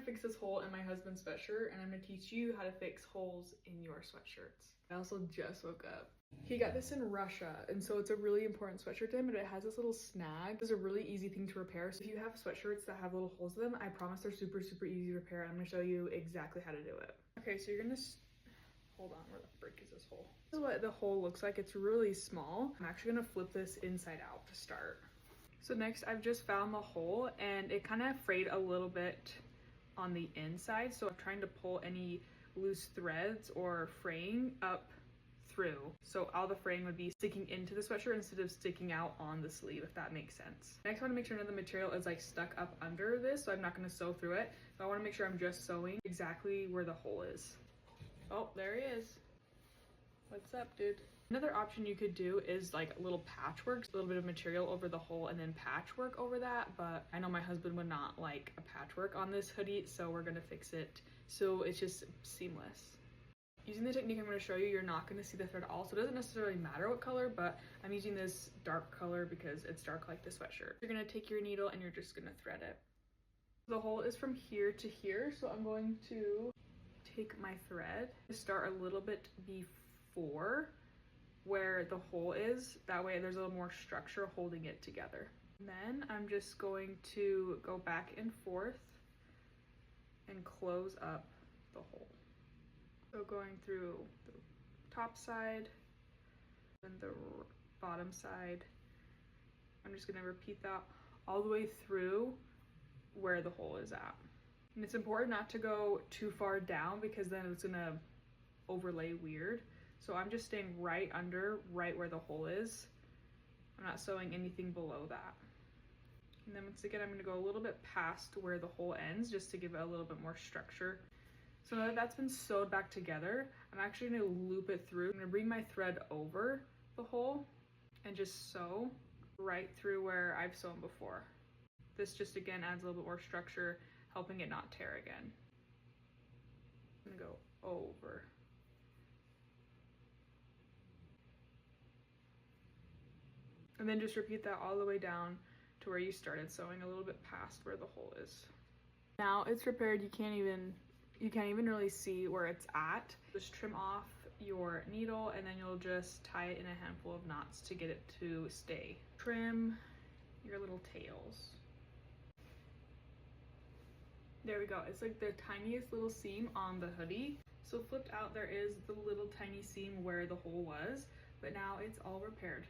fix this hole in my husband's sweatshirt, and I'm gonna teach you how to fix holes in your sweatshirts. I also just woke up. He got this in Russia, and so it's a really important sweatshirt to him, but it has this little snag. It's a really easy thing to repair. So if you have sweatshirts that have little holes in them, I promise they're super, super easy to repair. I'm gonna show you exactly how to do it. Okay, so you're gonna, hold on, where the frick is this hole? This is what the hole looks like. It's really small. I'm actually gonna flip this inside out to start. So next, I've just found the hole, and it kind of frayed a little bit on the inside. So I'm trying to pull any loose threads or fraying up through, so all the fraying would be sticking into the sweatshirt instead of sticking out on the sleeve, if that makes sense. Next, I want to make sure none of the material is like stuck up under this, so I'm not going to sew through it, but I want to make sure I'm just sewing exactly where the hole is. Oh, there he is. What's up, dude? Another option you could do is like a little patchwork, a little bit of material over the hole and then patchwork over that, but I know my husband would not like a patchwork on this hoodie, so we're gonna fix it so it's just seamless. Using the technique I'm going to show you, you're not going to see the thread at all, so it doesn't necessarily matter what color, but I'm using this dark color because it's dark like the sweatshirt. You're going to take your needle and you're just going to thread it. The hole is from here to here, so I'm going to take my thread, start a little bit before where the hole is, that way there's a little more structure holding it together. And then I'm just going to go back and forth and close up the hole. So going through the top side and the bottom side, I'm just gonna repeat that all the way through where the hole is at. And it's important not to go too far down because then it's gonna overlay weird. So I'm just staying right under, right where the hole is. I'm not sewing anything below that. And then once again, I'm gonna go a little bit past where the hole ends just to give it a little bit more structure. So now that that's been sewed back together, I'm actually gonna loop it through. I'm gonna bring my thread over the hole and just sew right through where I've sewn before. This just again adds a little bit more structure, helping it not tear again. I'm gonna go over. And then just repeat that all the way down to where you started sewing, a little bit past where the hole is. Now it's repaired, you can't even really see where it's at. Just trim off your needle and then you'll just tie it in a handful of knots to get it to stay. Trim your little tails. There we go. It's like the tiniest little seam on the hoodie. So flipped out, there is the little tiny seam where the hole was, but now it's all repaired.